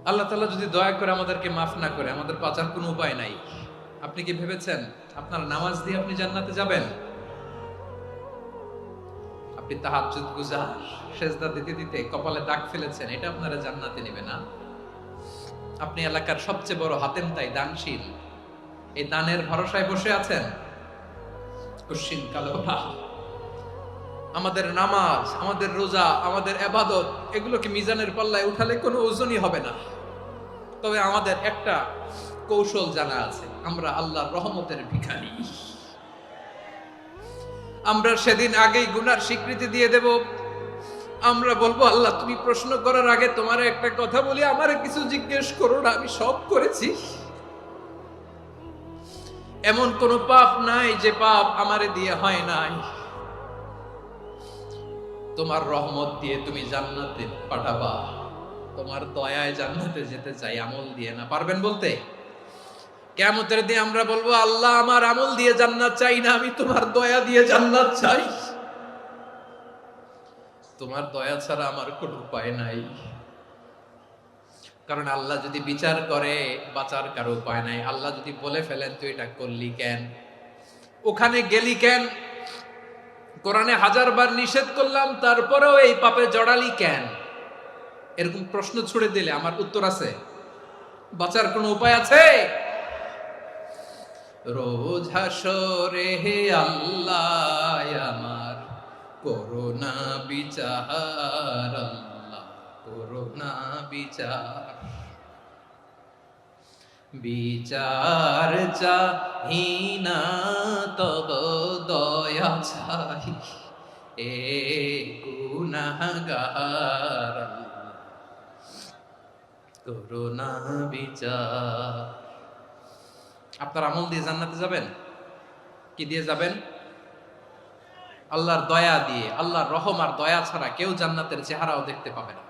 আল্লাহ তাআলা যদি দয়া করে আমাদেরকে মাফ না করে, আমাদের বাঁচার কোনো উপায় নাই। আপনি কি ভেবেছেন আপনার নামাজ দিয়ে আপনি জান্নাতে যাবেন? আপনি তাহাজ্জুদ গুজার, সেজদা দিতে দিতে কপালে দাগ ফেলেছেন, এটা আপনারা জান্নাতে নেবে না। আপনি এলাকার সবচেয়ে বড় হাতেম তাই দানশীল, এই দানের ভরসায় বসে আছেন। কশিন কালো ভাব। আমাদের নামাজ, আমাদের রোজা, আমাদের ইবাদত, এগুলোকে মিজানের পাল্লায় উঠালে কোনো ওজনই হবে না। তবে আমাদের একটা কৌশল জানা আছে, আমরা আল্লাহর রহমতের ভিখারি। আমরা সেদিন আগেই গুনার স্বীকৃতি দিয়ে দেব। আমরা বলবো, আল্লাহ তুমি প্রশ্ন করার আগে তোমার একটা কথা বলি, আমারে কিছু জিজ্ঞেস করো না, আমি সব করেছি। এমন কোন পাপ নাই যে পাপ আমারে দিয়ে হয় নাই। তোমার রহমত দিয়ে তুমি জান্নাতে পাঠাবা, তোমার দয়ায় জান্নাতে যেতে চাই, আমল দিয়ে না। পারবেন বলতে? কিয়ামতের দিন আমরা বলবো, আল্লাহ আমার আমল দিয়ে জান্নাত চাই না, আমি তোমার দয়া দিয়ে জান্নাত চাই। তোমার দয়া ছাড়া আমার কোনো উপায় নাই। কারণ আল্লাহ যদি বিচার করে, বাঁচার কারো উপায় নাই। আল্লাহ যদি বলে ফেলেন তুই এটা করলি কেন, ওখানে গেলি কেন, কোরআনে 1000 বার নিষেধ করলাম তারপরেও এই পাপে জড়ালি কেন, এরকম প্রশ্ন ছুড়ে দিলে আমার উত্তর আছে? বাঁচার কোনো উপায় আছে? রোজ হাসরে হে আল্লাহ আমার করোনা বিচার, আল্লাহ করোনা বিচার। বিচার চাহি না তব দয়া চাই, এ গুনাহগার, আল্লাহ করোনা বিচার। আপনার আমল দিয়ে জান্নাতে যাবেন? কি দিয়ে যাবেন? আল্লাহর দয়া দিয়ে। আল্লাহর রহম আর দয়া ছাড়া কেউ জান্নাতের চেহারাও দেখতে পাবে না।